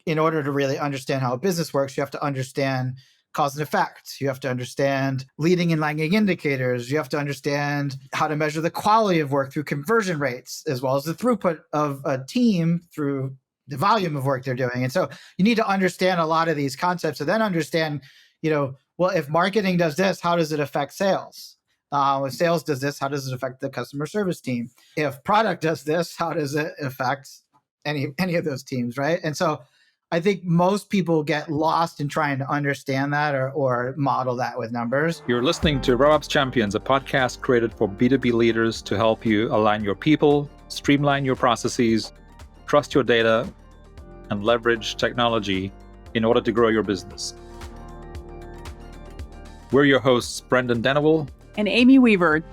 in order to really understand how a business works, you have to understand cause and effect. You have to understand leading and lagging indicators. You have to understand how to measure the quality of work through conversion rates, as well as the throughput of a team through the volume of work they're doing. And so you need to understand a lot of these concepts and then understand, well, if marketing does this, how does it affect sales? If sales does this, how does it affect the customer service team? If product does this, how does it affect any of those teams, right? And so I think most people get lost in trying to understand that or model that with numbers. You're listening to RevOps Champions, a podcast created for B2B leaders to help you align your people, streamline your processes, trust your data, and leverage technology in order to grow your business. We're your hosts, Brendan Denawell and Amy Weaver.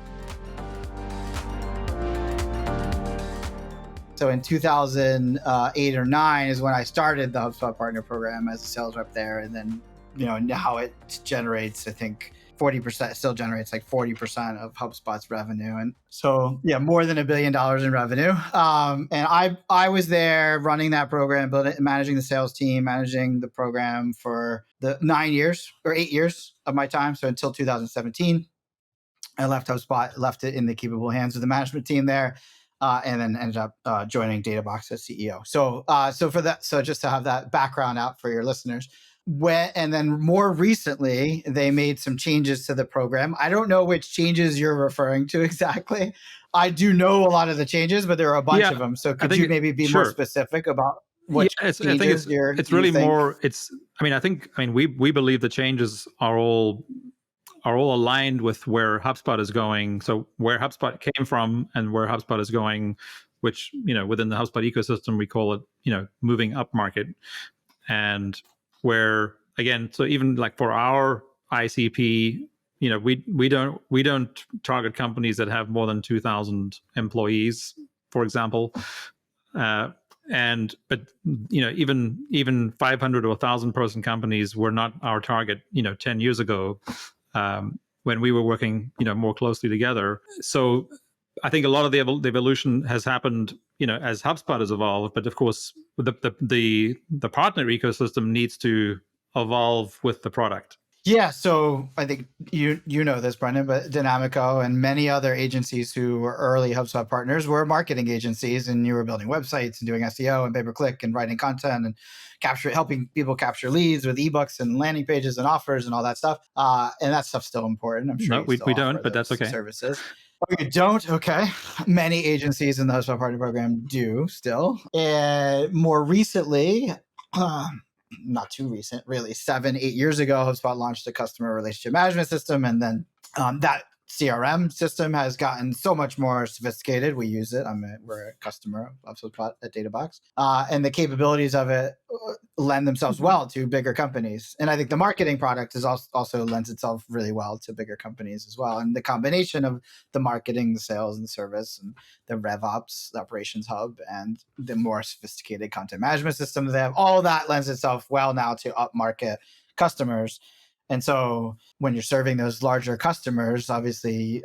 So in 2008 or 9 is when I started the HubSpot Partner Program as a sales rep there. And then, now it generates, I think, 40%, still generates like 40% of HubSpot's revenue. And so, more than $1 billion in revenue. And I was there running that program, managing the sales team, managing the program for the 8 years of my time. So until 2017, I left HubSpot, left it in the capable hands of the management team there. And then ended up joining Databox as CEO. So just to have that background out for your listeners. And then more recently, they made some changes to the program. I don't know which changes you're referring to exactly. I do know a lot of the changes, but there are a bunch of them. So could you maybe be more specific about what changes it's really more. We believe the changes are all aligned with where HubSpot is going. So where HubSpot came from and where HubSpot is going, which, within the HubSpot ecosystem, we call it, moving up market. And where, again, so even like for our ICP, we don't target companies that have more than 2,000 employees, for example. But even 500 or 1,000 person companies were not our target, 10 years ago. When we were working, more closely together. So I think a lot of the evolution has happened, as HubSpot has evolved. But of course, the partner ecosystem needs to evolve with the product. Yeah, so I think you know this, Brendan, but Denamico and many other agencies who were early HubSpot partners were marketing agencies, and you were building websites and doing SEO and pay-per-click and writing content and helping people capture leads with ebooks and landing pages and offers and all that stuff. And that stuff's still important. I'm sure we don't, but that's okay. Services. Oh, you don't? Okay. Many agencies in the HubSpot Partner Program do still. And more recently, not too recent, really 7-8 years ago, HubSpot launched a customer relationship management system. And then that CRM system has gotten so much more sophisticated. We use it. We're a customer of HubSpot at Databox. And the capabilities of it lend themselves well to bigger companies. And I think the marketing product is also lends itself really well to bigger companies as well. And the combination of the marketing, the sales, and the service, and the RevOps, the operations hub, and the more sophisticated content management system they have, all that lends itself well now to upmarket customers. And so when you're serving those larger customers, obviously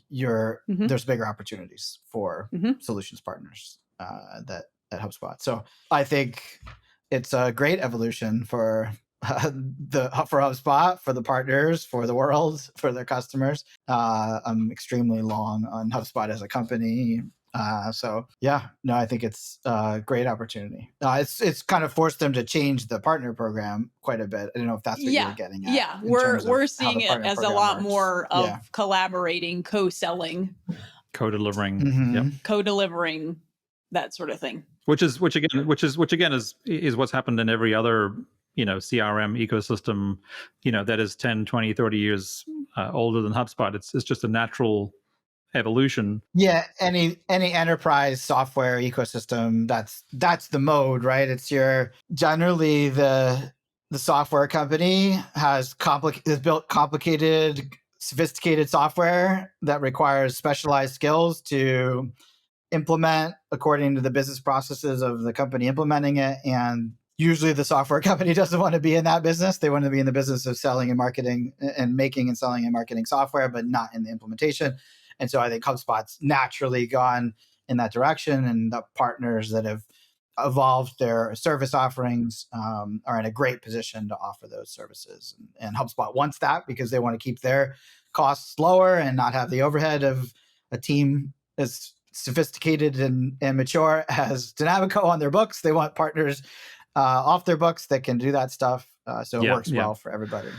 there's bigger opportunities for solutions partners at HubSpot. So I think it's a great evolution for HubSpot, for the partners, for the world, for their customers. I'm extremely long on HubSpot as a company. I think it's a great opportunity. It's kind of forced them to change the partner program quite a bit. I don't know if that's what you're getting at. Yeah, we're seeing it as a lot more of collaborating, co-selling, co-delivering, co-delivering, that sort of thing. Which again is what's happened in every other CRM ecosystem, that is 10, 20, 30 years older than HubSpot. It's just a natural evolution. Yeah, any enterprise software ecosystem, that's the mode, right? It's generally the software company has built complicated, sophisticated software that requires specialized skills to implement according to the business processes of the company implementing it. And usually the software company doesn't want to be in that business. They want to be in the business of selling and marketing and making and selling and marketing software, but not in the implementation. And so I think HubSpot's naturally gone in that direction, and the partners that have evolved their service offerings, are in a great position to offer those services. And HubSpot wants that because they want to keep their costs lower and not have the overhead of a team as sophisticated and mature as Denamico on their books. They want partners off their books that can do that stuff. So it works well for everybody,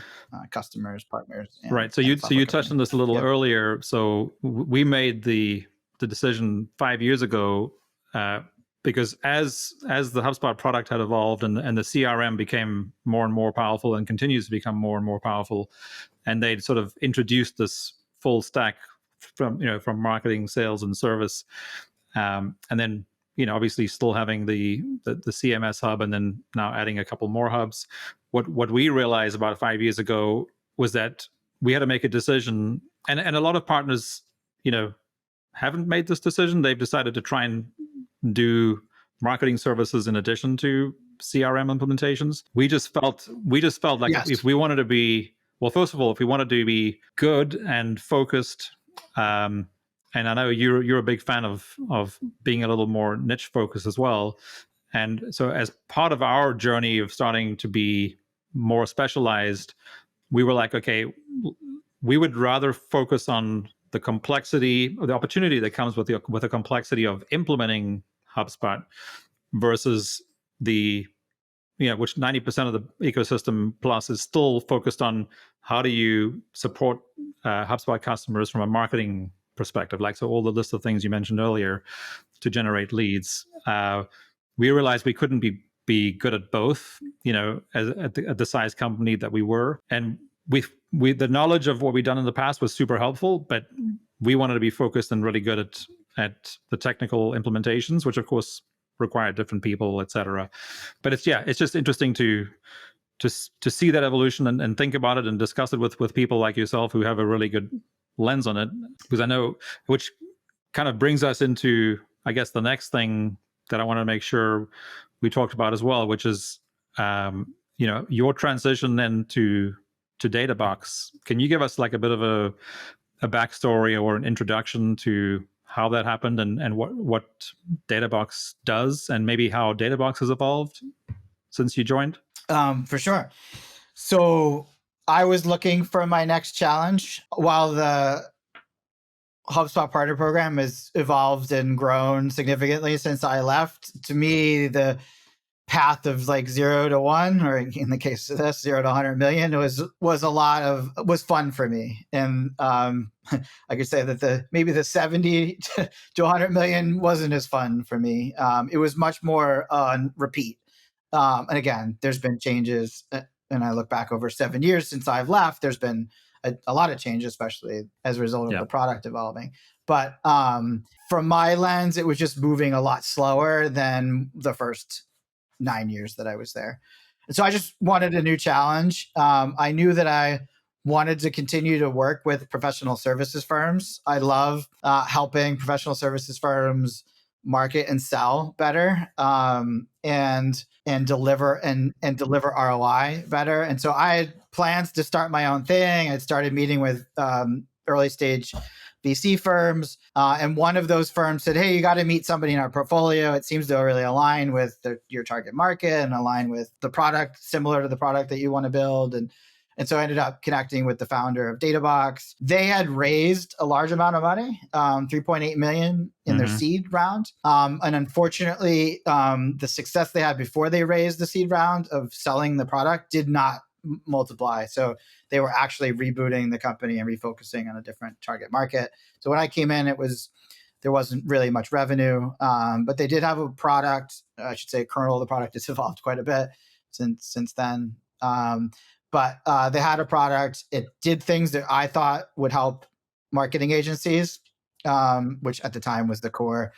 customers, partners. And, right. So you touched on this a little earlier. So we made the decision 5 years ago, because as the HubSpot product had evolved and the CRM became more and more powerful and continues to become more and more powerful, and they'd sort of introduced this full stack from marketing, sales, and service, and then obviously still having the CMS hub, and then now adding a couple more hubs. What we realized about 5 years ago was that we had to make a decision, and a lot of partners haven't made this decision. They've decided to try and do marketing services in addition to CRM implementations. We just felt like if we wanted to be, well, first of all, if we wanted to be good and focused, and I know you're a big fan of being a little more niche focused as well. And so as part of our journey of starting to be more specialized, we were like, okay, we would rather focus on the complexity or the opportunity that comes with the complexity of implementing HubSpot versus which 90% of the ecosystem plus is still focused on how do you support HubSpot customers from a marketing perspective, like so all the list of things you mentioned earlier to generate leads. We realized we couldn't be good at both, at the size company that we were, and we the knowledge of what we'd done in the past was super helpful, but we wanted to be focused and really good at the technical implementations, which of course require different people, etc. But it's just interesting to see that evolution and think about it and discuss it with people like yourself who have a really good lens on it, because I know, which kind of brings us into, I guess, the next thing that I want to make sure we talked about as well, which is your transition then to Databox. Can you give us like a bit of a backstory or an introduction to how that happened and what Databox does, and maybe how Databox has evolved since you joined? For sure. So I was looking for my next challenge while the HubSpot partner program has evolved and grown significantly since I left. To me, the path of like 0 to 1, or in the case of this, 0 to 100 million was fun for me. And I could say that maybe the 70 to 100 million wasn't as fun for me. It was much more on repeat. And again, there's been changes, and I look back over 7 years since I've left, there's been a lot of change, especially as a result of the product evolving. But from my lens, it was just moving a lot slower than the first 9 years that I was there. And so I just wanted a new challenge. I knew that I wanted to continue to work with professional services firms. I love helping professional services firms market and sell better, and deliver ROI better. And so I had plans to start my own thing. I started meeting with early stage VC firms, and one of those firms said, "Hey, you got to meet somebody in our portfolio. It seems to really align with your target market and align with the product, similar to the product that you want to build." And so I ended up connecting with the founder of Databox. They had raised a large amount of money, 3.8 million in their seed round. And unfortunately, the success they had before they raised the seed round of selling the product did not multiply. So they were actually rebooting the company and refocusing on a different target market. So when I came in, there wasn't really much revenue, but they did have a product. I should say, kernel of the product has evolved quite a bit since then. But they had a product. It did things that I thought would help marketing agencies, which at the time was the core,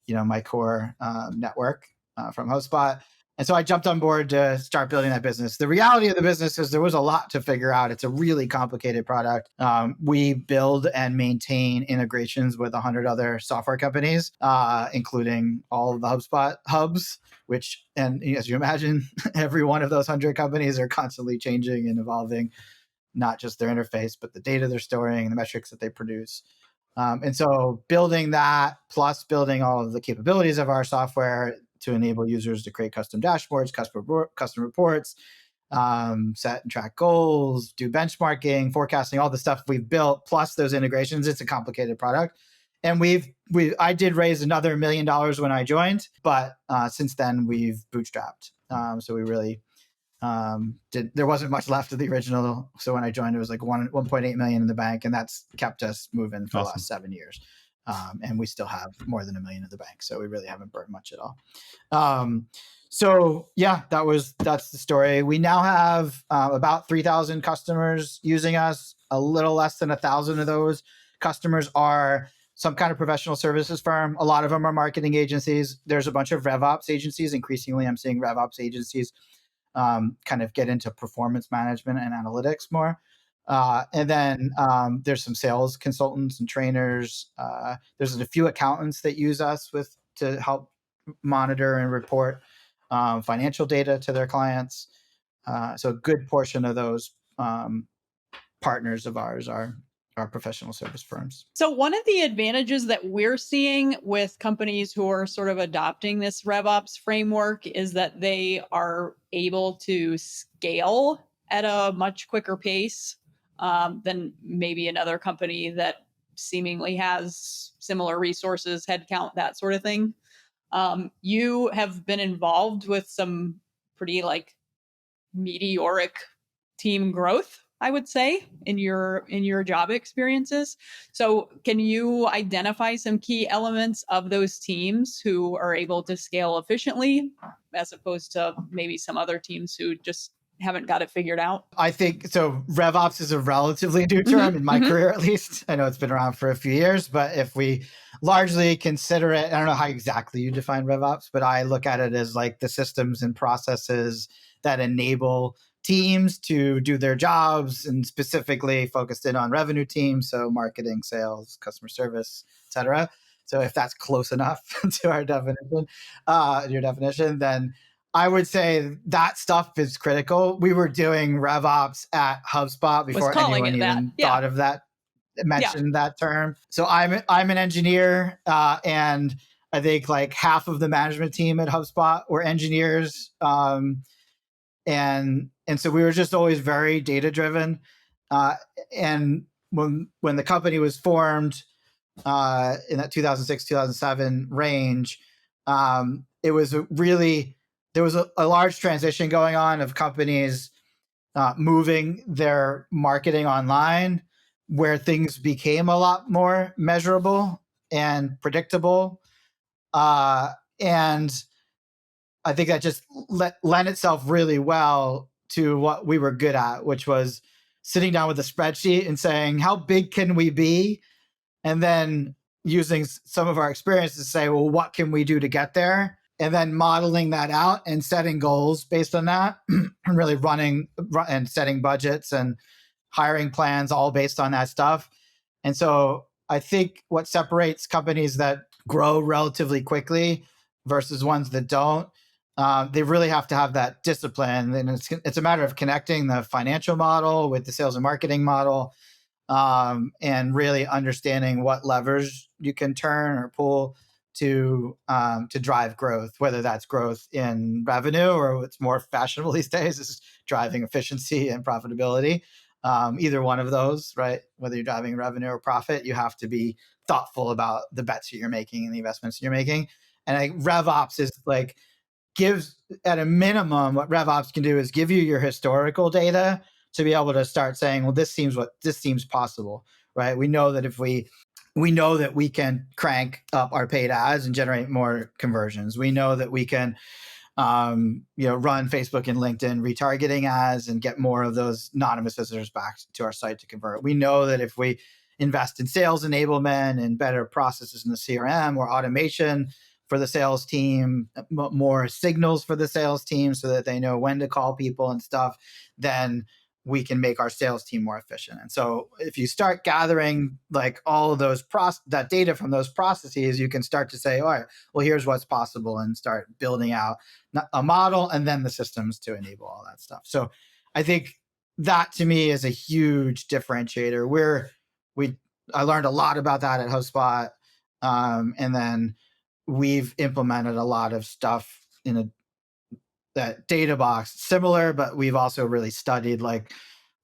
my core network from HubSpot. And so I jumped on board to start building that business. The reality of the business is there was a lot to figure out. It's a really complicated product. We build and maintain integrations with 100 other software companies, including all of the HubSpot hubs, and as you imagine, every one of those 100 companies are constantly changing and evolving, not just their interface, but the data they're storing and the metrics that they produce. And so building that, plus building all of the capabilities of our software, to enable users to create custom dashboards, custom reports, set and track goals, do benchmarking, forecasting, all the stuff we've built, plus those integrations. It's a complicated product. And I did raise another $1 million when I joined, but since then we've bootstrapped. So we really there wasn't much left of the original. So when I joined, it was like 1.8 million in the bank, and that's kept us moving for the last 7 years. And we still have more than $1 million in the bank. So we really haven't burned much at all. So yeah, that's the story. We now have about 3,000 customers using us. A little less than 1,000 of those customers are some kind of professional services firm. A lot of them are marketing agencies. There's a bunch of RevOps agencies. Increasingly, I'm seeing RevOps agencies kind of get into performance management and analytics more. And then there's some sales consultants and trainers. There's a few accountants that use us to help monitor and report financial data to their clients. So a good portion of those partners of ours are professional service firms. So one of the advantages that we're seeing with companies who are sort of adopting this RevOps framework is that they are able to scale at a much quicker pace than maybe another company that seemingly has similar resources, headcount, that sort of thing. You have been involved with some pretty meteoric team growth, I would say, in your job experiences. So can you identify some key elements of those teams who are able to scale efficiently as opposed to maybe some other teams who just haven't got it figured out? I think so. RevOps is a relatively new term in my career, at least. I know it's been around for a few years, but if we largely consider it, I don't know how exactly you define RevOps, but I look at it as like the systems and processes that enable teams to do their jobs, and specifically focused in on revenue teams, so marketing, sales, customer service, etc. So if that's close enough to our definition, your definition, then I would say that stuff is critical. We were doing RevOps at HubSpot before anyone even thought of that, mentioned that term. So I'm an engineer, and I think like half of the management team at HubSpot were engineers. And so we were just always very data driven. And when the company was formed in that 2006, 2007 range, it was there was a large transition going on of companies moving their marketing online, where things became a lot more measurable and predictable. And I think that just lent itself really well to what we were good at, which was sitting down with a spreadsheet and saying, how big can we be? And then using some of our experience to say, well, what can we do to get there? And then modeling that out and setting goals based on that, and really running and setting budgets and hiring plans all based on that stuff. And so I think what separates companies that grow relatively quickly versus ones that don't, they really have to have that discipline. And it's a matter of connecting the financial model with the sales and marketing model, and really understanding what levers you can turn or pull to drive growth, whether that's growth in revenue, or what's more fashionable these days is driving efficiency and profitability. Either one of those, right? Whether you're driving revenue or profit, you have to be thoughtful about the bets that you're making and the investments you're making. And I think RevOps is like, gives, at a minimum, what RevOps can do is give you your historical data to be able to start saying, well, this seems possible, right? We know that we can crank up our paid ads and generate more conversions. We know that we can run Facebook and LinkedIn retargeting ads and get more of those anonymous visitors back to our site to convert. We know that if we invest in sales enablement and better processes in the CRM or automation for the sales team, more signals for the sales team so that they know when to call people and stuff, then we can make our sales team more efficient. And so if you start gathering like all of those that data from those processes, you can start to say, all right, well, here's what's possible, and start building out a model and then the systems to enable all that stuff. So I think that to me is a huge differentiator. I learned a lot about that at HubSpot. And then we've implemented a lot of stuff in that Databox similar, but we've also really studied like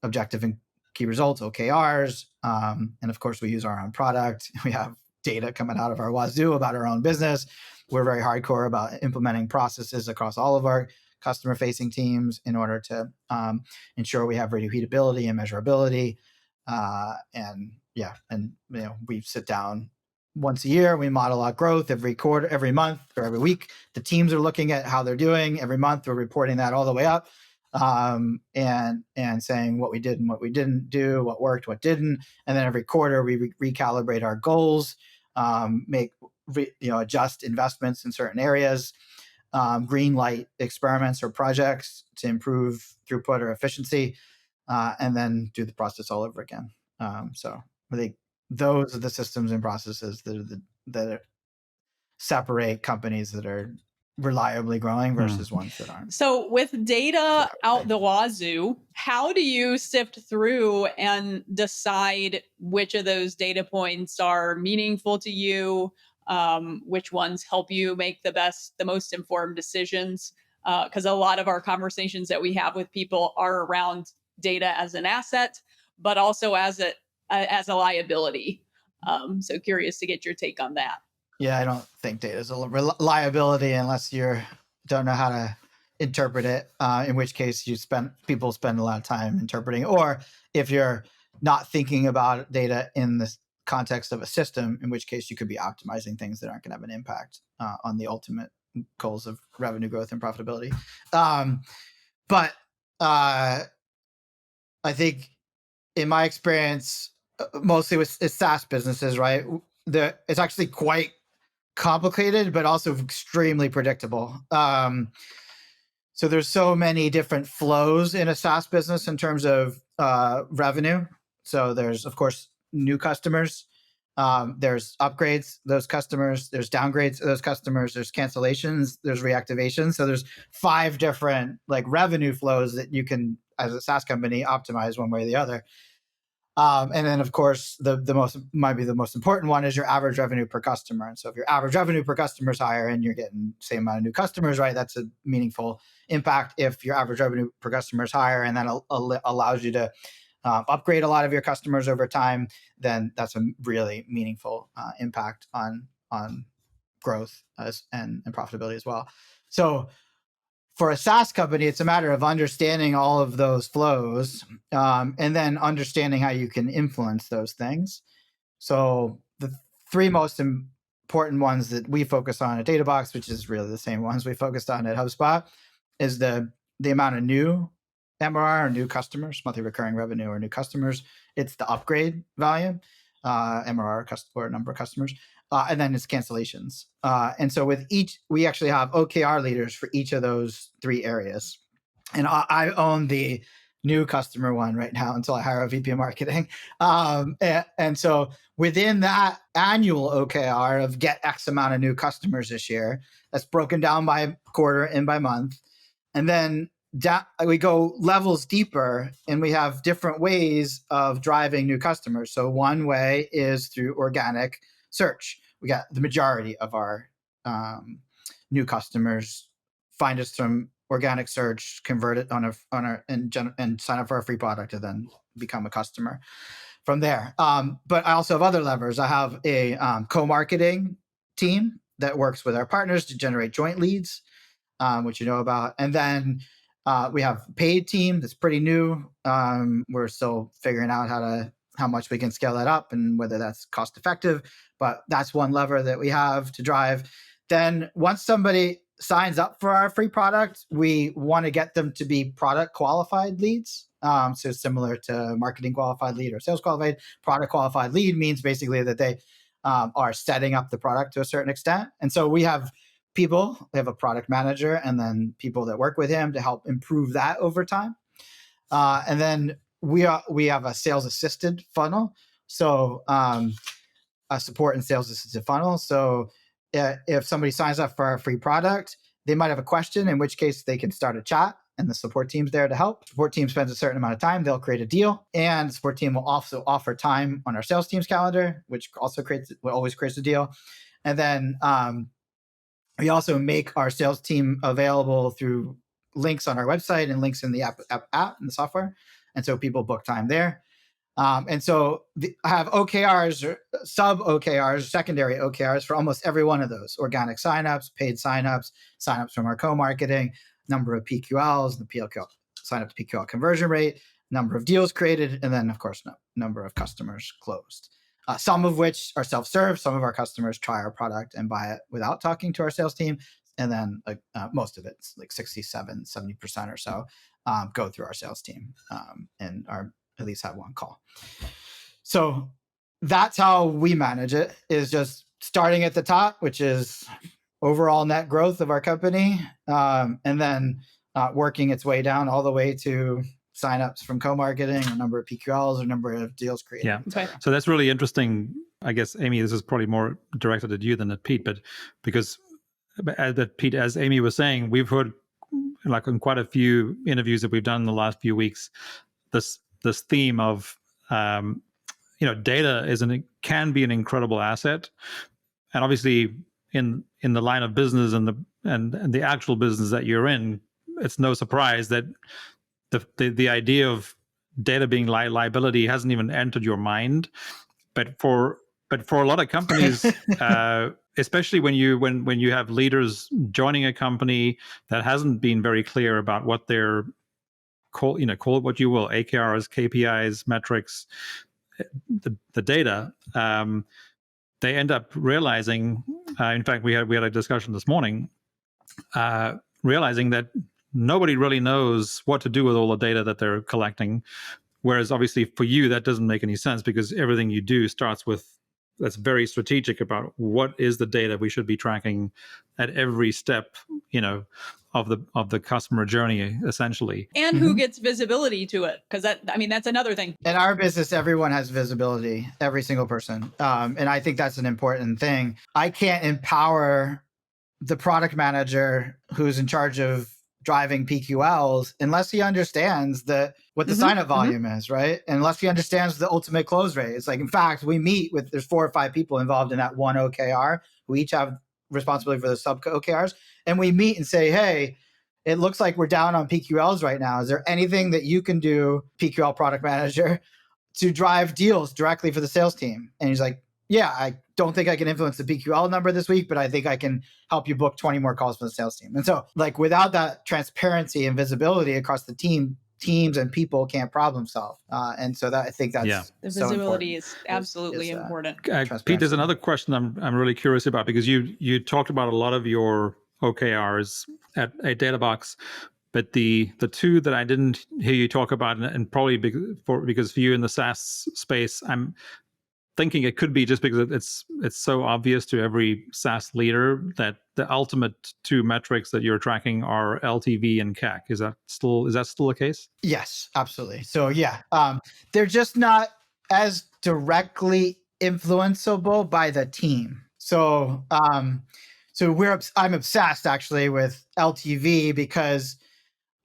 objective and key results, OKRs. And of course, we use our own product. We have data coming out of our wazoo about our own business. We're very hardcore about implementing processes across all of our customer facing teams in order to ensure we have repeatability and measurability. And we sit down once a year. We model out growth every quarter, every month, or every week. The teams are looking at how they're doing. Every month, we're reporting that all the way up, and saying what we did and what we didn't do, what worked, what didn't. And then every quarter, we recalibrate our goals, adjust investments in certain areas, green light experiments or projects to improve throughput or efficiency, and then do the process all over again. So I think those are the systems and processes that separate companies that are reliably growing versus ones that aren't. So with data out the wazoo, how do you sift through and decide which of those data points are meaningful to you? Which ones help you make the most informed decisions? Because a lot of our conversations that we have with people are around data as an asset, but also as a liability. So curious to get your take on that. Yeah, I don't think data is a liability unless you don't know how to interpret it. In which case, people spend a lot of time interpreting, or if you're not thinking about data in the context of a system, in which case you could be optimizing things that aren't going to have an impact on the ultimate goals of revenue growth and profitability. But I think, in my experience, mostly with SaaS businesses, right? It's actually quite complicated, but also extremely predictable. So there's so many different flows in a SaaS business in terms of revenue. So there's, of course, new customers. There's upgrades, those customers. There's downgrades, those customers. There's cancellations. There's reactivations. So there's 5 different revenue flows that you can, as a SaaS company, optimize one way or the other. And then, of course, the most important one is your average revenue per customer. And so if your average revenue per customer is higher and you're getting the same amount of new customers, right, that's a meaningful impact. If your average revenue per customer is higher and that allows you to upgrade a lot of your customers over time, then that's a really meaningful impact on growth and profitability as well. So for a SaaS company, it's a matter of understanding all of those flows, and then understanding how you can influence those things. So the 3 most important ones that we focus on at Databox, which is really the same ones we focused on at HubSpot, is the amount of new MRR or new customers, monthly recurring revenue or new customers. It's the upgrade volume, MRR or number of customers. And then it's cancellations. And so with each, we actually have OKR leaders for each of those 3 areas. And I own the new customer one right now until I hire a VP of marketing. And so within that annual OKR of get X amount of new customers this year, that's broken down by quarter and by month. And then we go levels deeper, and we have different ways of driving new customers. So one way is through organic search. We got the majority of our new customers find us from organic search, convert it and sign up for a free product, and then become a customer from there. But I also have other levers. I have a co-marketing team that works with our partners to generate joint leads, which you know about, and then we have a paid team that's pretty new. We're still figuring out how much we can scale that up and whether that's cost effective, but that's one lever that we have to drive. Then once somebody signs up for our free product, we want to get them to be product qualified leads. So similar to marketing qualified lead or sales qualified. Product qualified lead means basically that they are setting up the product to a certain extent. And so we have a product manager and then people that work with him to help improve that over time. And then we have a sales assisted funnel. So a support and sales assisted funnel. So if somebody signs up for our free product, they might have a question, in which case they can start a chat and the support team's there to help. Support team spends a certain amount of time, they'll create a deal, and the support team will also offer time on our sales team's calendar, which also always creates a deal. And then We also make our sales team available through links on our website and links in the app in the software. And so people book time there. And so I have OKRs, or sub OKRs, secondary OKRs for almost every one of those: organic signups, paid signups, signups from our co-marketing, number of PQLs, the PLQ sign up to PQL conversion rate, number of deals created, and then of course number of customers closed. Some of which are self-serve. Some of our customers try our product and buy it without talking to our sales team. And then most of it, like 70% or so, go through our sales team and are at least have one call. So that's how we manage it, is just starting at the top, which is overall net growth of our company, and then working its way down all the way to signups from co-marketing, a number of PQLs, or number of deals created. Yeah. Okay. So that's really interesting. I guess, Amy, this is probably more directed at you than at Pete, but because Pete, as Amy was saying, we've heard, like in quite a few interviews that we've done in the last few weeks, this theme of data can be an incredible asset, and obviously in the line of business and the actual business that you're in, it's no surprise that the idea of data being liability hasn't even entered your mind. But for a lot of companies, especially when you have leaders joining a company that hasn't been very clear about what they're call it what you will, OKRs, KPIs, metrics, the data, they end up realizing. In fact, we had a discussion this morning, realizing that nobody really knows what to do with all the data that they're collecting. Whereas obviously for you, that doesn't make any sense, because everything you do starts with, that's very strategic about what is the data we should be tracking at every step, of the customer journey, essentially. And who gets visibility to it? Because that's another thing. In our business, everyone has visibility, every single person. And I think that's an important thing. I can't empower the product manager who's in charge of driving PQLs unless he understands what the sign-up volume is, right? And unless he understands the ultimate close rate. It's like, in fact, we meet with, there's 4 or 5 people involved in that one OKR who each have responsibility for the sub OKRs. And we meet and say, hey, it looks like we're down on PQLs right now. Is there anything that you can do, PQL product manager, to drive deals directly for the sales team? And he's like, yeah, I don't think I can influence the PQL number this week, but I think I can help you book 20 more calls for the sales team. And so, like, without that transparency and visibility across the teams and people can't problem solve. And so that, I think that's the so visibility important. is absolutely important. Pete, there's another question I'm really curious about, because you talked about a lot of your OKRs at Databox, but the 2 that I didn't hear you talk about, and probably because for you in the SaaS space, I'm thinking it could be just because it's so obvious to every SaaS leader that the ultimate 2 metrics that you're tracking are LTV and CAC. Is that still the case? Yes, absolutely. So yeah, they're just not as directly influenceable by the team. So I'm obsessed actually with LTV because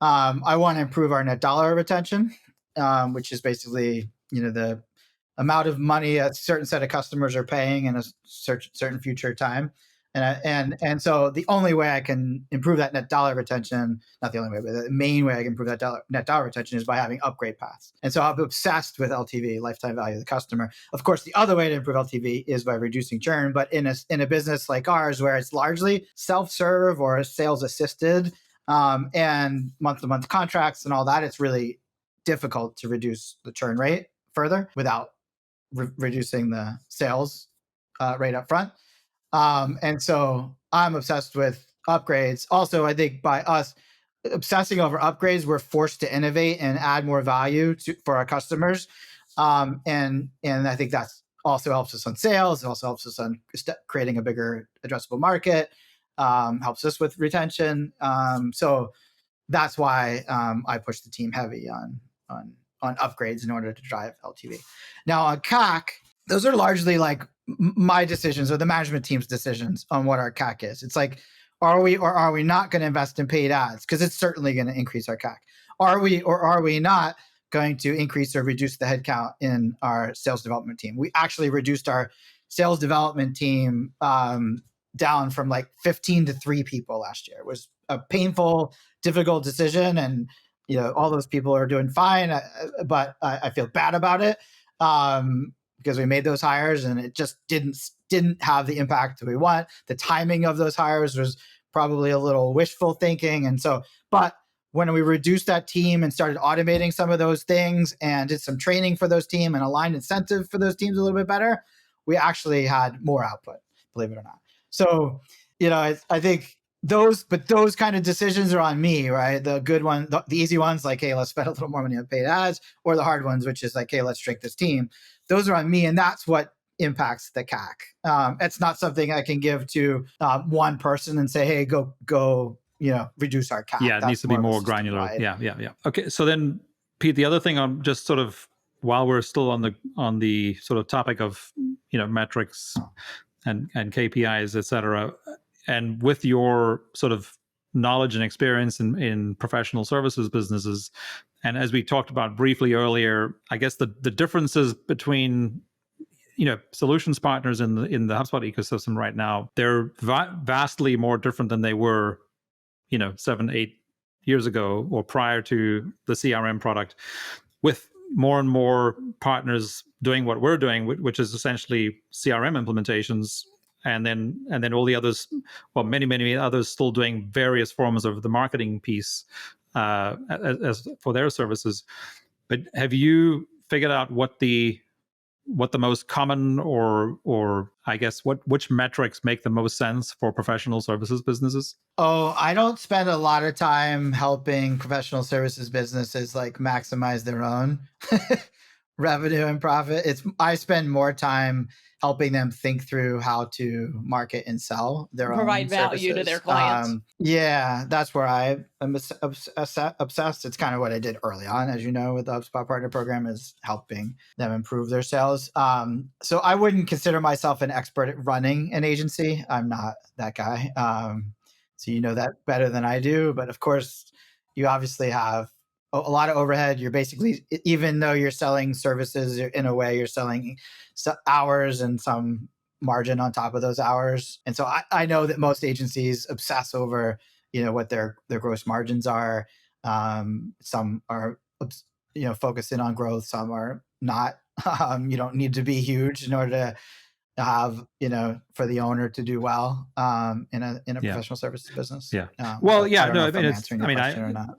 I want to improve our net dollar retention, which is basically the amount of money a certain set of customers are paying in a certain future time. And so the only way I can improve that net dollar retention, not the only way, but the main way I can improve that net dollar retention is by having upgrade paths. And so I'm obsessed with LTV, lifetime value of the customer. Of course, the other way to improve LTV is by reducing churn. But in a business like ours, where it's largely self-serve or sales assisted, and month-to-month contracts and all that, it's really difficult to reduce the churn rate further without reducing the sales rate up front. And so I'm obsessed with upgrades. Also, I think by us obsessing over upgrades, we're forced to innovate and add more value for our customers. And I think that's also helps us on sales. It also helps us on creating a bigger addressable market, helps us with retention. So that's why I push the team heavy on upgrades in order to drive LTV. Now on CAC, those are largely like my decisions or the management team's decisions on what our CAC is. It's like, are we or are we not going to invest in paid ads? Because it's certainly going to increase our CAC. Are we or are we not going to increase or reduce the headcount in our sales development team? We actually reduced our sales development team down from like 15 to 3 people last year. It was a painful, difficult decision, and all those people are doing fine, but I feel bad about it because we made those hires and it just didn't have the impact that we want. The timing of those hires was probably a little wishful thinking, and so, but when we reduced that team and started automating some of those things and did some training for those teams and aligned incentive for those teams a little bit better, we actually had more output, believe it or not. So, I think those kind of decisions are on me, right? The good one, the easy ones, like, hey, let's spend a little more money on paid ads, or the hard ones, which is like, hey, let's shrink this team. Those are on me, and that's what impacts the CAC. It's not something I can give to one person and say, hey, go, reduce our CAC. Yeah, it needs to be more granular. Yeah. Okay, so then, Pete, the other thing I'm just sort of, while we're still on the sort of topic of metrics and KPIs, et cetera, and with your sort of knowledge and experience in professional services businesses, and as we talked about briefly earlier, I guess the differences between solutions partners in the HubSpot ecosystem right now, they're vastly more different than they were 7-8 years ago or prior to the CRM product, with more and more partners doing what we're doing, which is essentially CRM implementations, and then all the others, well, many others still doing various forms of the marketing piece as for their services. But have you figured out what the most common or I guess which metrics make the most sense for professional services businesses? Oh, I don't spend a lot of time helping professional services businesses like maximize their own revenue and profit. I spend more time helping them think through how to market and sell their own provide value services to their clients. Yeah, that's where I am obsessed. It's kind of what I did early on, as you know, with the HubSpot Partner Program, is helping them improve their sales. So I wouldn't consider myself an expert at running an agency. I'm not that guy. So you know that better than I do. But of course, you obviously have a lot of overhead. You're basically, even though you're selling services, in a way, you're selling hours and some margin on top of those hours. And so I know that most agencies obsess over, what their gross margins are. Some are, focusing on growth. Some are not. You don't need to be huge in order to have, for the owner to do well in a professional services business. Yeah. Well, yeah. No,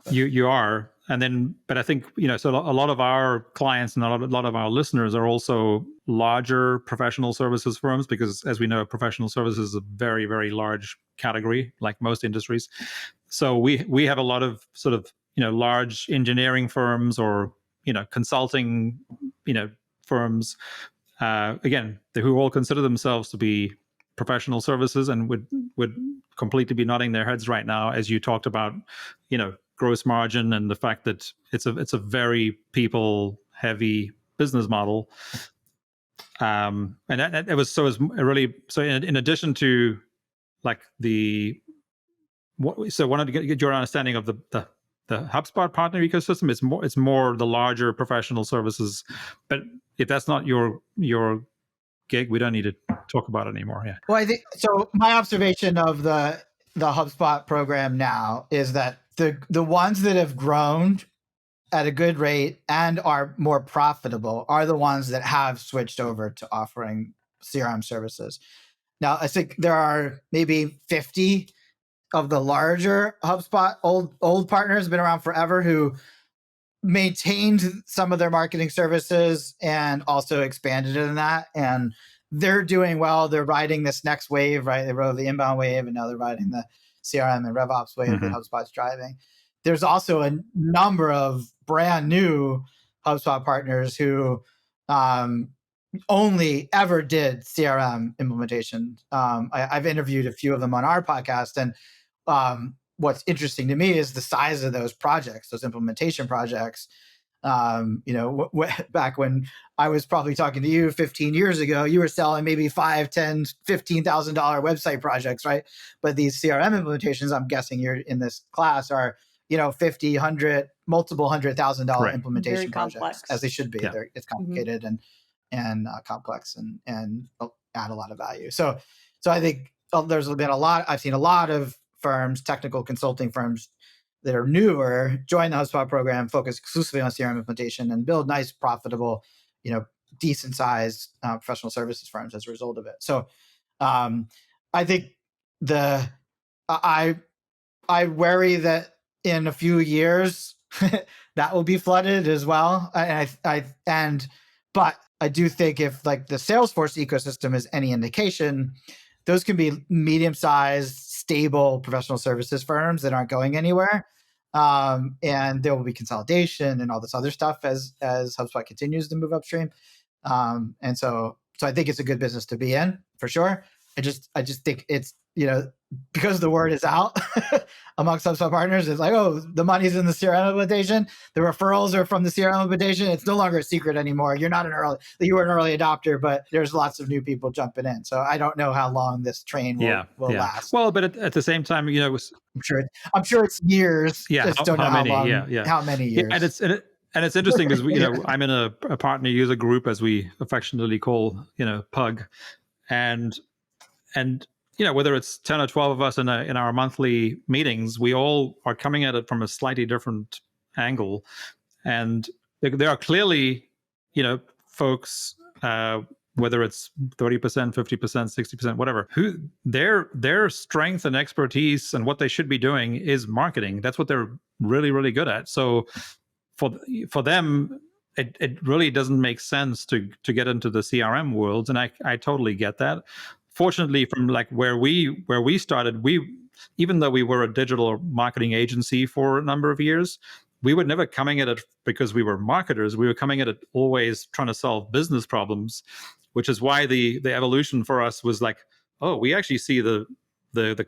you are. And then, but I think, so a lot of our clients and a lot of our listeners are also larger professional services firms, because as we know, professional services is a very, very large category, like most industries. So we have a lot of sort of, large engineering firms or, consulting, firms, again, who all consider themselves to be professional services and would completely be nodding their heads right now as you talked about, gross margin and the fact that it's a very people heavy business model. And it was really in addition to like wanted to get your understanding of the HubSpot partner ecosystem. It's more the larger professional services, but if that's not your gig, we don't need to talk about it anymore. Yeah. Well, I think so. My observation of the HubSpot program now is that the ones that have grown at a good rate and are more profitable are the ones that have switched over to offering CRM services. Now, I think there are maybe 50 of the larger HubSpot old partners, been around forever, who maintained some of their marketing services and also expanded in that. And they're doing well. They're riding this next wave, right? They rode the inbound wave, and now they're riding the CRM and RevOps wave that HubSpot's driving. There's also a number of brand new HubSpot partners who only ever did CRM implementation. I've interviewed a few of them on our podcast, and what's interesting to me is the size of those projects, those implementation projects. Back when I was probably talking to you 15 years ago, you were selling maybe $5,000, $10,000, $15,000 website projects, right? But these CRM implementations, I'm guessing you're in this class, are $50,000, $100,000, multiple $100,000 implementation projects, as they should be. Yeah. It's complicated and complex and add a lot of value. So I think there's been I've seen a lot of firms, technical consulting firms that are newer, join the HubSpot program, focus exclusively on CRM implementation, and build nice, profitable, decent sized professional services firms as a result of it. So I think I worry that in a few years that will be flooded as well. But I do think if like the Salesforce ecosystem is any indication, those can be medium-sized, stable professional services firms that aren't going anywhere. And there will be consolidation and all this other stuff as HubSpot continues to move upstream. And so I think it's a good business to be in for sure. I just think it's, because the word is out amongst HubSpot partners, it's like, oh, the money's in the CRM implementation. The referrals are from the CRM implementation. It's no longer a secret anymore. You were an early adopter, but there's lots of new people jumping in. So I don't know how long this train will last. Well, but at the same time, I'm sure it's years. Yeah. Just don't know how long. How many years? Yeah, and it's interesting because I'm in a partner user group, as we affectionately call PUG, and whether it's 10 or 12 of us in our monthly meetings, we all are coming at it from a slightly different angle, and there are clearly folks, whether it's 30%, 50%, 60%, whatever, who their strength and expertise and what they should be doing is marketing. That's what they're really, really good at. So for them, it really doesn't make sense to get into the CRM world, and I totally get that. Fortunately, from like where we started, even though we were a digital marketing agency for a number of years, we were never coming at it because we were marketers. We were coming at it always trying to solve business problems, which is why the evolution for us was like, oh, we actually see the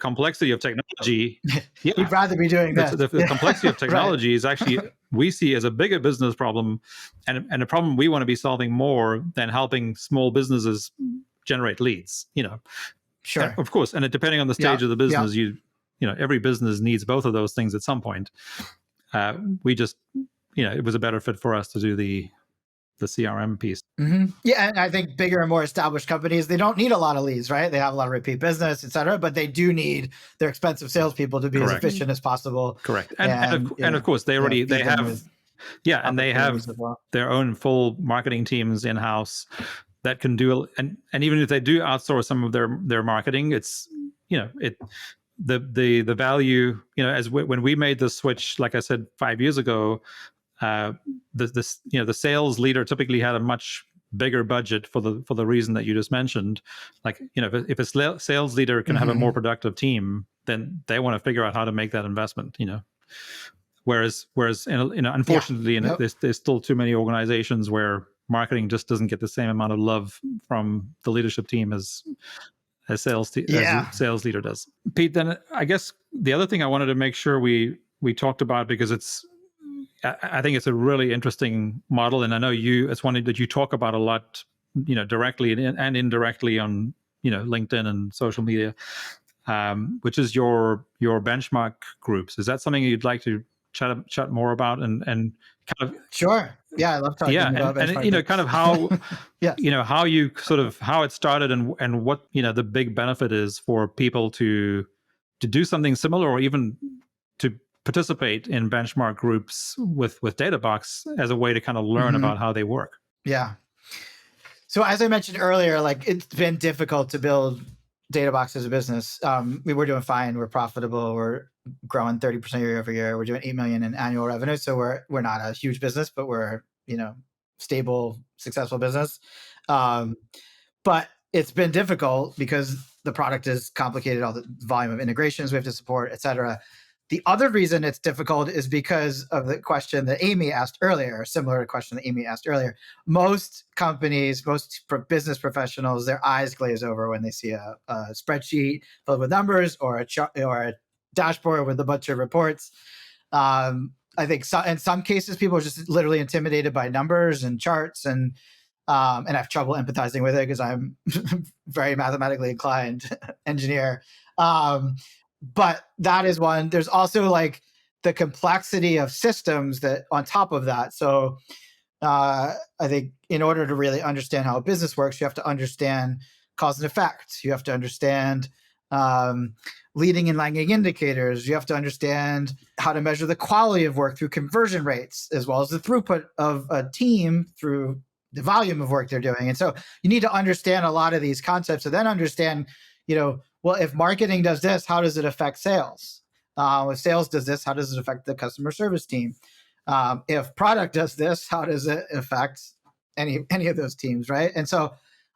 complexity of technology. Yeah. We'd rather be doing that. The complexity of technology is actually we see as a bigger business problem, and a problem we want to be solving more than helping small businesses generate leads. Sure. And of course, and depending on the stage of the business, every business needs both of those things at some point. We just, it was a better fit for us to do the CRM piece. Mm-hmm. Yeah, and I think bigger and more established companies, they don't need a lot of leads, right? They have a lot of repeat business, et cetera, but they do need their expensive salespeople to be as efficient as possible. Correct. And of course, they have their own full marketing teams in-house that can do, and even if they do outsource some of their marketing, it's the value, as when we made the switch, like I said 5 years ago, the sales leader typically had a much bigger budget for the reason that you just mentioned. Like, if a sales leader can have a more productive team, then they want to figure out how to make that investment. Whereas unfortunately, there's still too many organizations where marketing just doesn't get the same amount of love from the leadership team as sales leader does. Pete, then I guess the other thing I wanted to make sure we talked about, because I think it's a really interesting model, and I know it's one that you talk about a lot, directly and indirectly on LinkedIn and social media, which is your benchmark groups. Is that something you'd like to chat more about and kind of? Sure. Yeah, I love talking about benchmark. And kind of how how you how it started and what the big benefit is for people to do something similar, or even to participate in benchmark groups with Databox as a way to kind of learn about how they work. Yeah. So as I mentioned earlier, like, it's been difficult to build Databox as a business. We were doing fine. We're profitable. We're growing 30% year over year. We're doing $8 million in annual revenue. So we're not a huge business, but we're, stable, successful business. But it's been difficult because the product is complicated, all the volume of integrations we have to support, et cetera. The other reason it's difficult is because of the question that Amy asked earlier, similar to the question that Amy asked earlier. Most companies, most business professionals, their eyes glaze over when they see a spreadsheet filled with numbers or a dashboard with a bunch of reports. I think in some cases, people are just literally intimidated by numbers and charts, and I have trouble empathizing with it because I'm very mathematically inclined engineer. But that is one. There's also like the complexity of systems that on top of that. So I think in order to really understand how a business works, you have to understand cause and effect. You have to understand Leading and lagging indicators. You have to understand how to measure the quality of work through conversion rates, as well as the throughput of a team through the volume of work they're doing. And so you need to understand a lot of these concepts and then understand, well, if marketing does this, how does it affect sales? If sales does this, how does it affect the customer service team? If product does this, how does it affect any of those teams, right? And so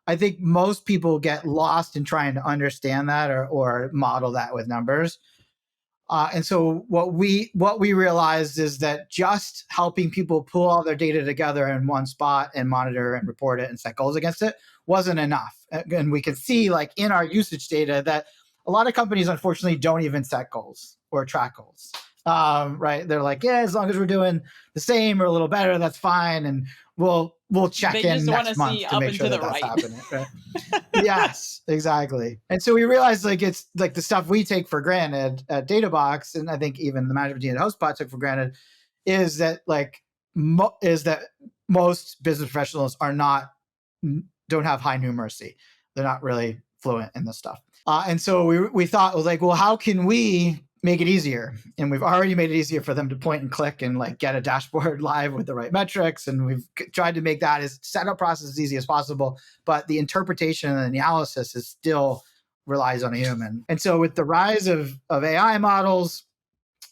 I think most people get lost in trying to understand that or model that with numbers. And so what we realized is that just helping people pull all their data together in one spot and monitor and report it and set goals against it wasn't enough. And we could see like in our usage data that a lot of companies unfortunately don't even set goals or track goals. Right? They're like, yeah, as long as we're doing the same or a little better, that's fine, and we'll check in next month to make sure that that's happening. Right? Yes, exactly. And so we realized like it's like the stuff we take for granted at Databox, and I think even the management team at HubSpot took for granted, is that most business professionals don't have high numeracy. They're not really fluent in this stuff. And so we thought, was like, well, how can we make it easier? And we've already made it easier for them to point and click and like get a dashboard live with the right metrics. And we've tried to make that as setup process as easy as possible. But the interpretation and the analysis is still relies on a human. And so with the rise of AI models,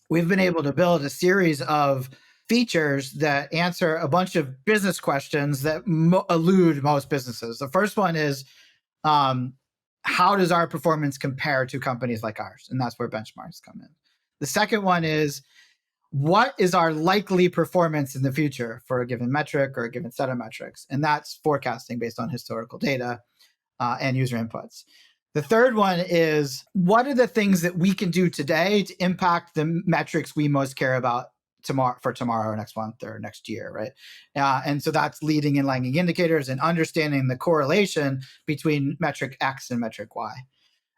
we've been able to build a series of features that answer a bunch of business questions that elude most businesses. The first one is, how does our performance compare to companies like ours? And that's where benchmarks come in. The second one is, what is our likely performance in the future for a given metric or a given set of metrics? And that's forecasting based on historical data and user inputs. The third one is, what are the things that we can do today to impact the metrics we most care about tomorrow or next month or next year, right? And so that's leading and lagging indicators and understanding the correlation between metric X and metric Y.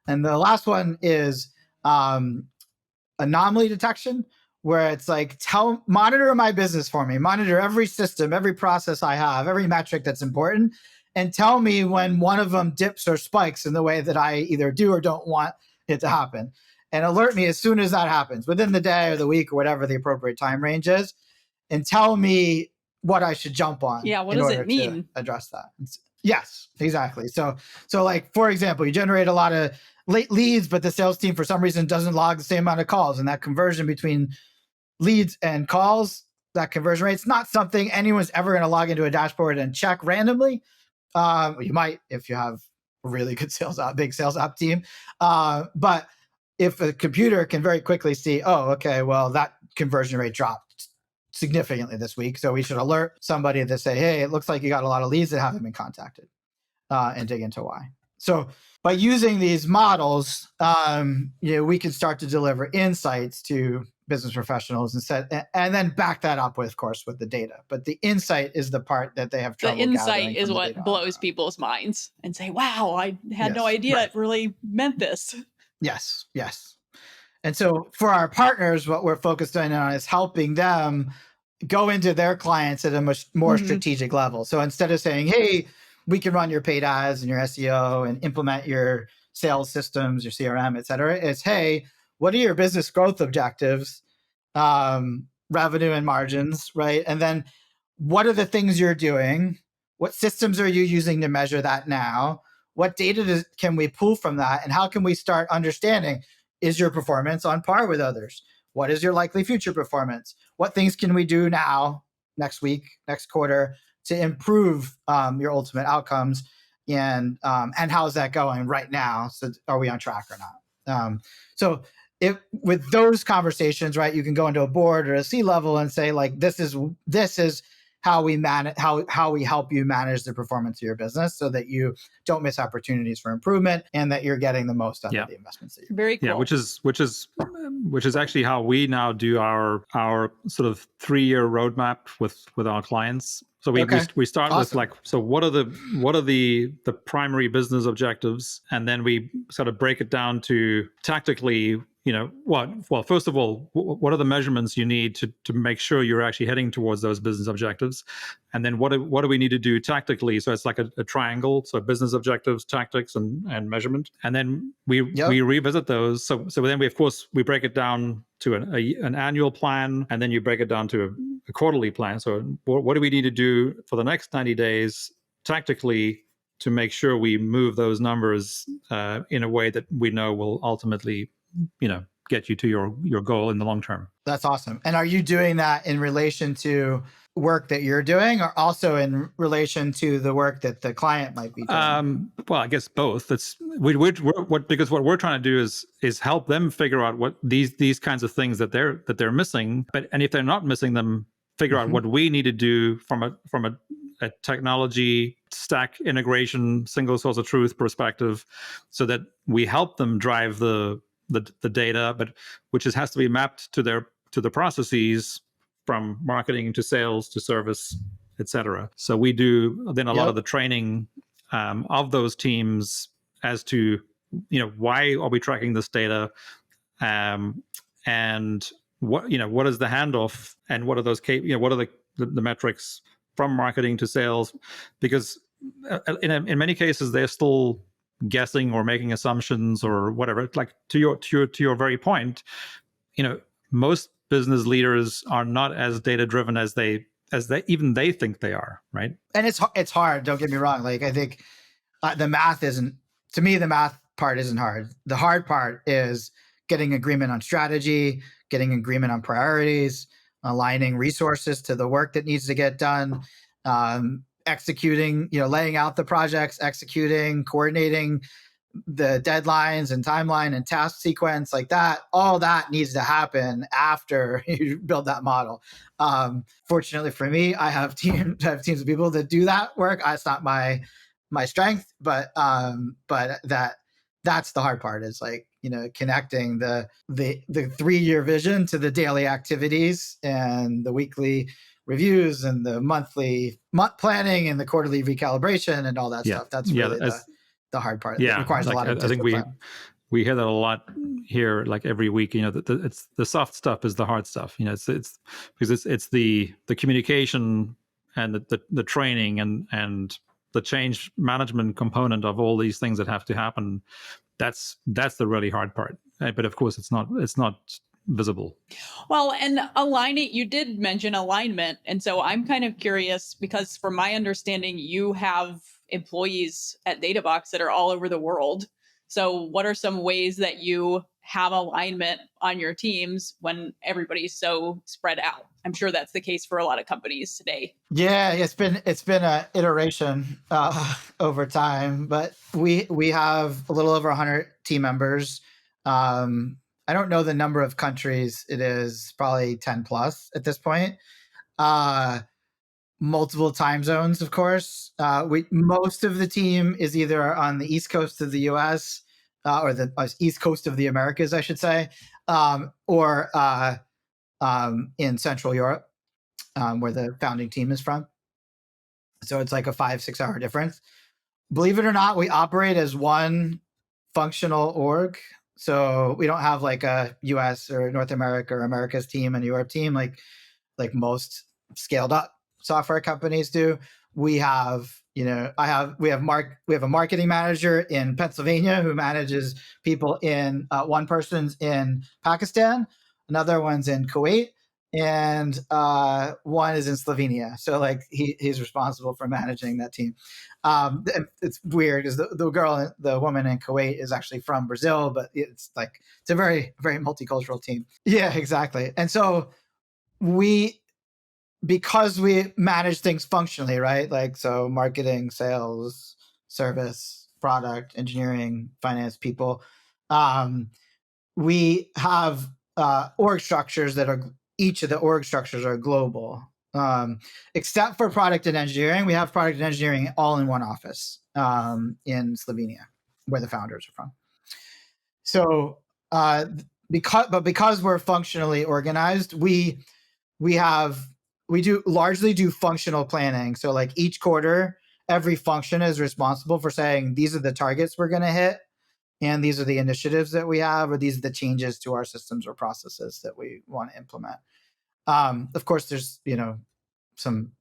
And the last one is anomaly detection, where it's like, monitor my business for me, monitor every system, every process I have, every metric that's important, and tell me when one of them dips or spikes in the way that I either do or don't want it to happen. And alert me as soon as that happens, within the day or the week or whatever the appropriate time range is, and tell me what I should jump on. Yeah, what does it mean to address that? Yes, exactly. So like, for example, you generate a lot of late leads, but the sales team for some reason doesn't log the same amount of calls, and that conversion between leads and calls, that conversion rate, it's not something anyone's ever going to log into a dashboard and check randomly. You might if you have a really good big sales app team, but if a computer can very quickly see, oh, okay, well, that conversion rate dropped significantly this week, so we should alert somebody to say, hey, it looks like you got a lot of leads that haven't been contacted, and dig into why. So by using these models, we can start to deliver insights to business professionals and then back that up with, of course, with the data. But the insight is the part that they have trouble. The insight is what blows people's minds and say, wow, I had no idea it really meant this. Yes. And so for our partners, what we're focused on is helping them go into their clients at a much more strategic level. So instead of saying, hey, we can run your paid ads and your SEO and implement your sales systems, your CRM, et cetera, it's, hey, what are your business growth objectives, revenue and margins, right? And then what are the things you're doing? What systems are you using to measure that now? What data can we pull from that? And how can we start understanding, is your performance on par with others? What is your likely future performance? What things can we do now, next week, next quarter, to improve your ultimate outcomes? And how's that going right now? So are we on track or not? So with those conversations, right, you can go into a board or a C-level and say, like, this is how we manage, how we help you manage the performance of your business so that you don't miss opportunities for improvement and that you're getting the most out of the investments that you're very cool. Yeah, which is actually how we now do our sort of 3-year roadmap with our clients. So we start with like, so what are the primary business objectives, and then we sort of break it down to tactically well, first of all, what are the measurements you need to make sure you're actually heading towards those business objectives? And then what do we need to do tactically? So it's like a triangle. So business objectives, tactics, and measurement. And then we revisit those. So then we break it down to an annual plan, and then you break it down to a quarterly plan. So what do we need to do for the next 90 days tactically to make sure we move those numbers in a way that we know will ultimately get you to your goal in the long term. That's awesome. And are you doing that in relation to work that you're doing, or also in relation to the work that the client might be doing? Well, I guess both. Because what we're trying to do is help them figure out what these kinds of things that they're missing. And if they're not missing them, figure out what we need to do from a technology stack integration, single source of truth perspective, so that we help them drive the data, but which has to be mapped to the processes from marketing to sales to service, etc. So we do then a lot of the training of those teams as to why are we tracking this data, and what is the handoff, and what are those what are the metrics from marketing to sales, because in many cases they're still guessing or making assumptions or whatever. Like to your very point, most business leaders are not as data driven as they even think they are, right? And it's hard. Don't get me wrong. Like I think the math isn't, to me, the math part isn't hard. The hard part is getting agreement on strategy, getting agreement on priorities, aligning resources to the work that needs to get done, executing, laying out the projects, executing, coordinating the deadlines and timeline and task sequence, like that. All that needs to happen after you build that model. Fortunately for me, I have teams of people that do that work. It's not my strength, but that's the hard part, is like, connecting the 3-year vision to the daily activities and the weekly reviews and the month planning and the quarterly recalibration and all that stuff. That's really the hard part. Yeah, it requires a lot of discipline. I think we hear that a lot here, like every week. It's the soft stuff is the hard stuff. It's because it's the communication and the training and the change management component of all these things that have to happen. That's the really hard part. But of course, it's not visible. Well, and you did mention alignment. And so I'm kind of curious, because from my understanding, you have employees at Databox that are all over the world. So what are some ways that you have alignment on your teams when everybody's so spread out? I'm sure that's the case for a lot of companies today. Yeah, it's been an iteration over time, but we have a little over 100 team members. I don't know the number of countries. It is probably 10 plus at this point. Multiple time zones, of course. Most of the team is either on the East Coast of the US or the East Coast of the Americas, I should say, or in Central Europe, where the founding team is from. So it's like a 5-6 hour difference. Believe it or not, we operate as one functional org. So we don't have like a US or North America or America's team and Europe team like most scaled up software companies do. We have, we have a marketing manager in Pennsylvania who manages people in one person's in Pakistan, another one's in Kuwait, and one is in Slovenia. So like he's responsible for managing that team. It's weird because the woman in Kuwait is actually from Brazil, but it's a very, very multicultural team. Yeah, exactly. And so because we manage things functionally, right? Like, so marketing, sales, service, product, engineering, finance people, we have org structures each of the org structures are global. Except for product and engineering, we have product and engineering all in one office in Slovenia, where the founders are from. So, because we're functionally organized, we largely do functional planning. So, like each quarter, every function is responsible for saying these are the targets we're going to hit, and these are the initiatives that we have, or these are the changes to our systems or processes that we want to implement. Of course, there's some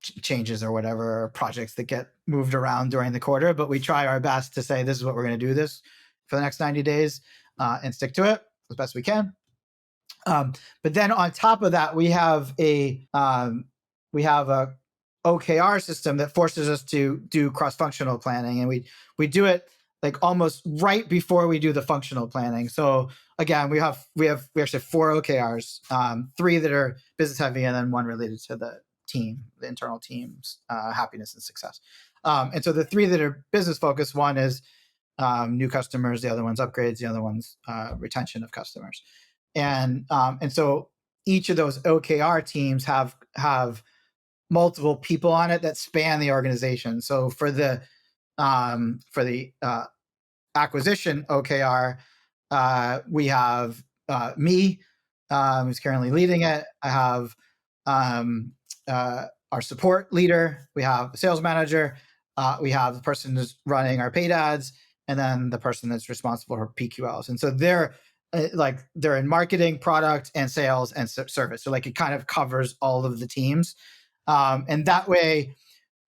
changes or whatever, or projects that get moved around during the quarter, but we try our best to say this is what we're going to do this for the next 90 days and stick to it as best we can. But then on top of that, we have a OKR system that forces us to do cross-functional planning, and we do it like almost right before we do the functional planning. So again, we actually have 4 OKRs, 3 that are business heavy, and then 1 related to the team, the internal team's happiness and success. And so the 3 that are business focused, one is new customers, the other one's upgrades, the other one's retention of customers. And so each of those OKR teams have multiple people on it that span the organization. So for the acquisition OKR, we have me, who's currently leading it. I have our support leader. We have a sales manager. We have the person who's running our paid ads, and then the person that's responsible for PQLs. And so they're in marketing, product, and sales and service. So like it kind of covers all of the teams. And that way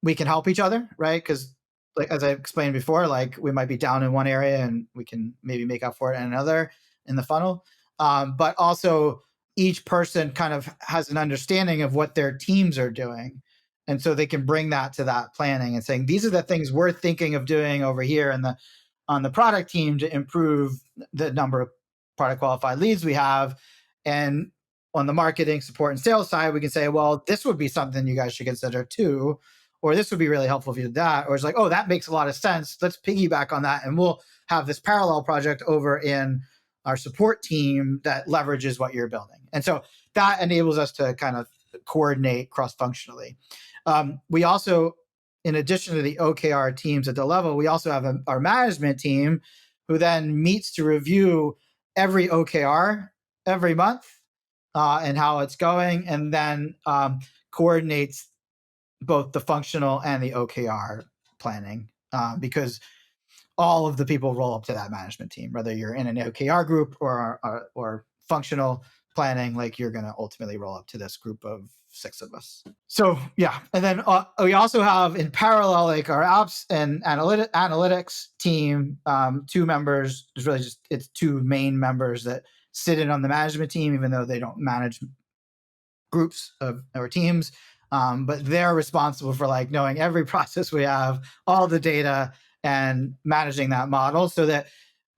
we can help each other, right? Because like as I explained before, like we might be down in one area and we can maybe make up for it in another in the funnel. But also each person kind of has an understanding of what their teams are doing. And so they can bring that to that planning and saying, these are the things we're thinking of doing over here on the product team to improve the number of product qualified leads we have. And on the marketing, support, and sales side, we can say, well, this would be something you guys should consider too, or this would be really helpful if you did that. Or it's like, oh, that makes a lot of sense. Let's piggyback on that. And we'll have this parallel project over in our support team that leverages what you're building. And so that enables us to kind of coordinate cross-functionally. We also, in addition to the OKR teams at the level, we also have our management team who then meets to review every OKR every month and how it's going, and then coordinates both the functional and the OKR planning because all of the people roll up to that management team, whether you're in an OKR group or functional planning, like you're going to ultimately roll up to this group of 6 of us. So yeah. And then we also have in parallel, like our apps and analytics team, 2 members. It's really just, it's 2 main members that sit in on the management team, even though they don't manage groups of or teams. But they're responsible for like knowing every process we have, all the data, and managing that model so that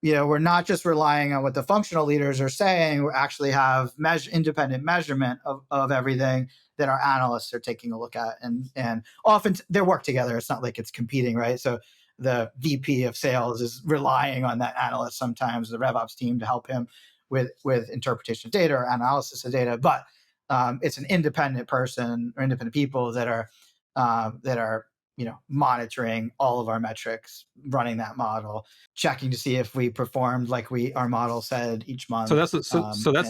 we're not just relying on what the functional leaders are saying. We actually have independent measurement of everything that our analysts are taking a look at, and often they work together. It's not like it's competing, right? So the VP of sales is relying on that analyst, sometimes the RevOps team, to help him with interpretation of data or analysis of data. But it's an independent person or independent people that are monitoring all of our metrics, running that model, checking to see if we performed like our model said each month. So that's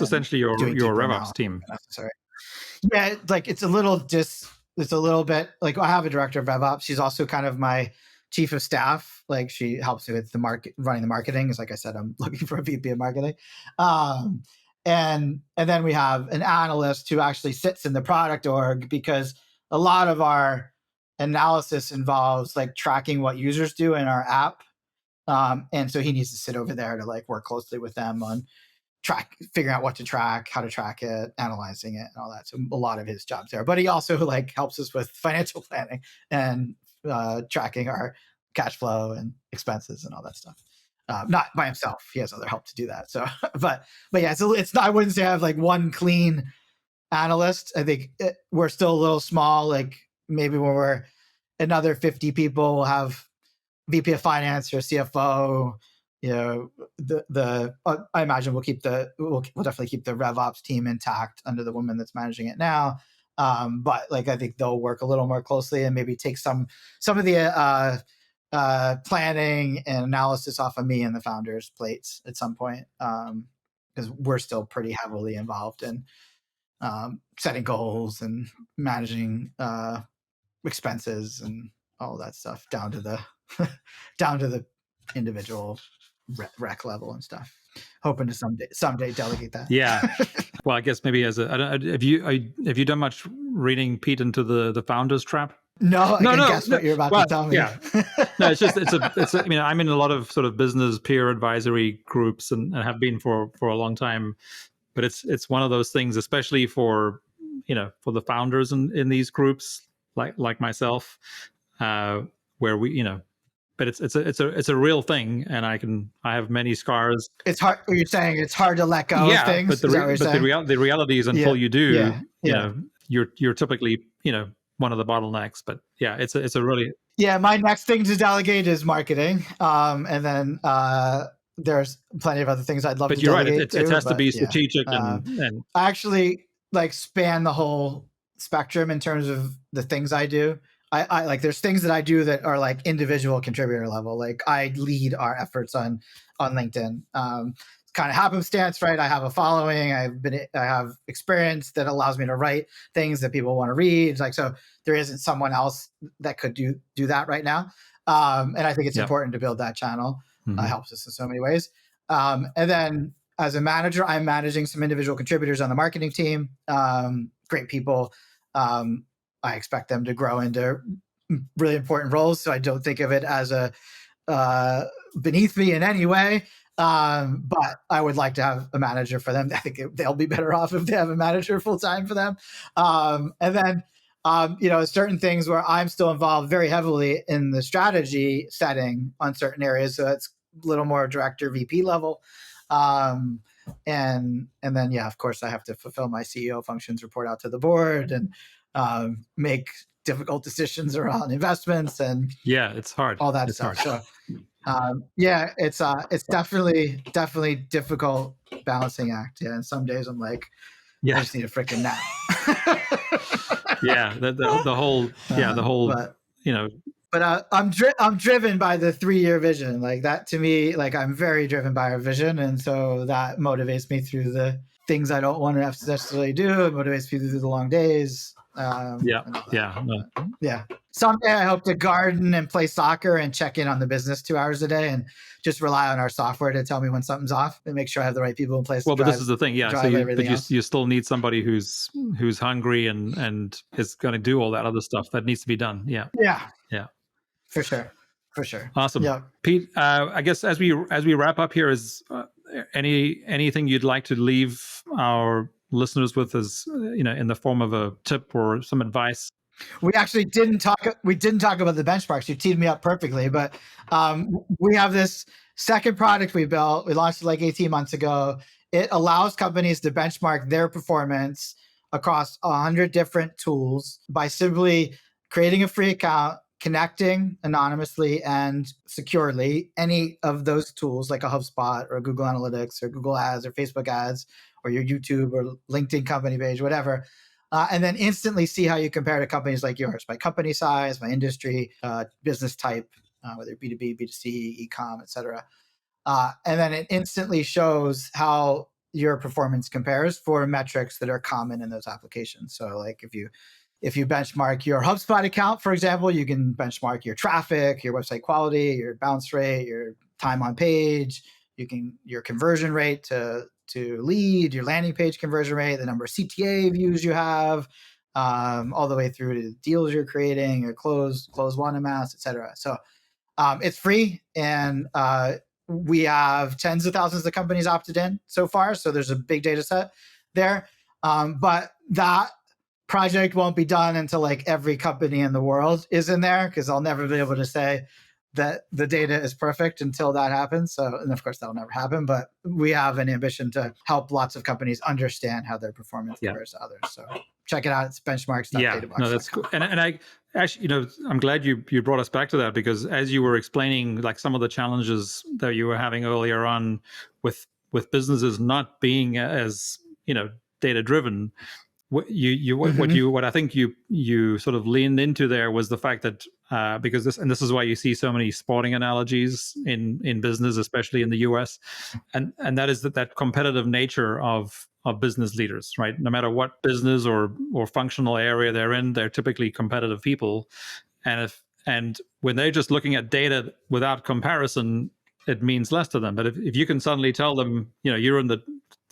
essentially your RevOps team. Necessary. Yeah, like it's a little bit like I have a director of RevOps. She's also kind of my chief of staff. Like she helps me with running the marketing. Because like I said, I'm looking for a VP of marketing. And then we have an analyst who actually sits in the product org, because a lot of our analysis involves like tracking what users do in our app. And so he needs to sit over there to like work closely with them on figuring out what to track, how to track it, analyzing it, and all that. So a lot of his job's there. But he also like helps us with financial planning and tracking our cash flow and expenses and all that stuff. Not by himself. He has other help to do that. So, but yeah, it's not, I wouldn't say I have like one clean analyst. I think we're still a little small. Like maybe when we're another 50 people, we'll have VP of finance or CFO. I imagine we'll definitely keep the RevOps team intact under the woman that's managing it now. But like I think they'll work a little more closely and maybe take some of the planning and analysis off of me and the founders' plates at some point, because we're still pretty heavily involved in setting goals and managing expenses and all that stuff down to the individual rec level and stuff. Hoping to someday delegate that. Yeah. Well, I guess maybe have you done much reading, Pete, into the founders trap? No, I can guess what you're about to tell me. Yeah. No, it's I mean, I'm in a lot of sort of business peer advisory groups and have been for a long time, but it's one of those things, especially for the founders in these groups like myself, where we but it's a real thing, and I have many scars. It's hard. You're saying it's hard to let go of things. But the reality is, until you do, you're typically one of the bottlenecks. But yeah, it's a really my next thing to delegate is marketing, and then there's plenty of other things I'd love to delegate. But you're right. It has to be strategic and I actually span the whole spectrum in terms of the things I do. I like there's things that I do that are individual contributor level. I lead our efforts on LinkedIn. It's kind of happenstance, right? I have a following. I have experience that allows me to write things that people want to read. So there isn't someone else that could do that right now. And I think it's important to build that channel. Mm-hmm. Helps us in so many ways. And then as a manager, I'm managing some individual contributors on the marketing team. Great people. I expect them to grow into really important roles. So I don't think of it as a beneath me in any way. But I would like to have a manager for them. I think they'll be better off if they have a manager full time for them. And then, certain things where I'm still involved very heavily in the strategy setting on certain areas. So it's a little more director VP level. And then, of course I have to fulfill my CEO functions, report out to the board, and make difficult decisions around investments and it's hard. All that stuff. So it's definitely difficult balancing act. Yeah, and some days I'm like, I just need a freaking nap. The whole But I'm driven by the 3-year vision. That to me, I'm very driven by our vision, and so that motivates me through the things I don't want to necessarily do. It motivates me through the long days. Someday I hope to garden and play soccer and check in on the business 2 hours a day and just rely on our software to tell me when something's off and make sure I have the right people in place. Well, but this is the thing, So you still need somebody who's hungry and is going to do all that other stuff that needs to be done. Yeah. For sure. Awesome. Yeah. Pete, I guess as we wrap up here, is anything you'd like to leave our listeners with as in the form of a tip or some advice? We actually didn't talk about the benchmarks. You teed me up perfectly, but we have this second product we built. We launched it 18 months ago. It allows companies to benchmark their performance across 100 different tools by simply creating a free account, connecting anonymously and securely any of those tools like a HubSpot or Google Analytics or Google Ads or Facebook Ads or your YouTube or LinkedIn company page, whatever, and then instantly see how you compare to companies like yours by company size, by industry, business type, whether B2B, B2C, e-com, et cetera. And then it instantly shows how your performance compares for metrics that are common in those applications. So if you benchmark your HubSpot account, for example, you can benchmark your traffic, your website quality, your bounce rate, your time on page, your conversion rate to lead, your landing page conversion rate, the number of CTA views you have, all the way through to deals you're creating, your close one amounts, et cetera. So it's free, and we have tens of thousands of companies opted in so far. So there's a big data set there. But that project won't be done until every company in the world is in there, because I'll never be able to say that the data is perfect until that happens. So, and of course that'll never happen, but we have an ambition to help lots of companies understand how their performance compares to others. So check it out. It's benchmarks.databox.com. No, that's cool. And I actually, I'm glad you brought us back to that, because as you were explaining some of the challenges that you were having earlier on with businesses not being as, data driven, what I think you sort of leaned into there was the fact that because this is why you see so many sporting analogies in business, especially in the US, and that is that competitive nature of business leaders, right? No matter what business or functional area they're in, they're typically competitive people, and when they're just looking at data without comparison, it means less to them. But if you can suddenly tell them, you're in the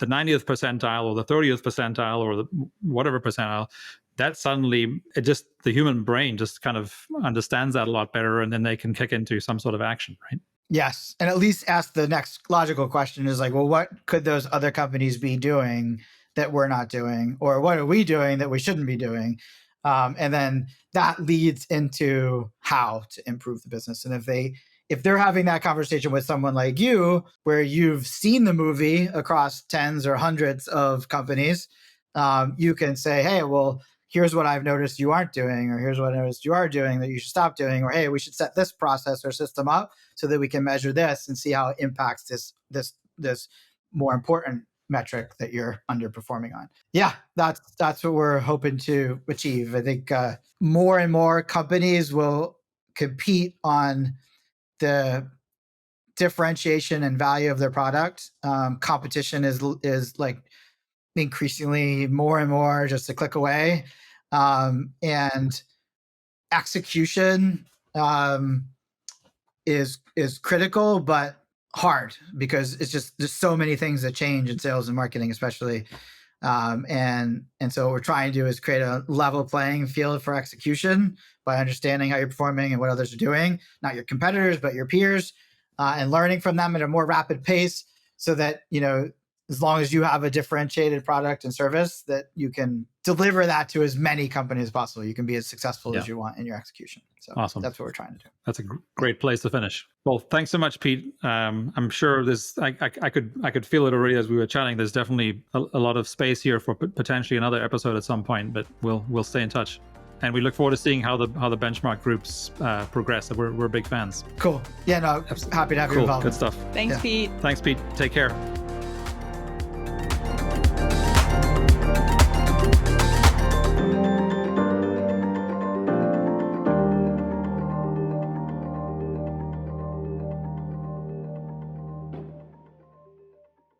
90th percentile or the 30th percentile or the whatever percentile, that suddenly the human brain just kind of understands that a lot better, and then they can kick into some sort of action, right? Yes. And at least ask the next logical question is like, well, what could those other companies be doing that we're not doing? Or what are we doing that we shouldn't be doing? And then that leads into how to improve the business. And if they're having that conversation with someone like you, where you've seen the movie across tens or hundreds of companies, you can say, hey, well, here's what I've noticed you aren't doing, or here's what I noticed you are doing that you should stop doing, or hey, we should set this process or system up so that we can measure this and see how it impacts this more important metric that you're underperforming on. Yeah, that's what we're hoping to achieve. I think more and more companies will compete on the differentiation and value of their product. Competition is like increasingly more and more just a click away, and execution is critical, but hard, because it's just there's so many things that change in sales and marketing, especially. And so what we're trying to do is create a level playing field for execution by understanding how you're performing and what others are doing, not your competitors, but your peers, and learning from them at a more rapid pace, so that, as long as you have a differentiated product and service, that you can deliver that to as many companies as possible. You can be as successful as you want in your execution. So awesome. That's what we're trying to do. That's a great place to finish. Well, thanks so much, Pete. I'm sure I could feel it already as we were chatting. There's definitely a lot of space here for potentially another episode at some point, but we'll stay in touch. And we look forward to seeing how the benchmark groups progress. We're big fans. Cool. Yeah, no, happy to have you involved. Good stuff. Thanks, Pete. Thanks, Pete. Take care.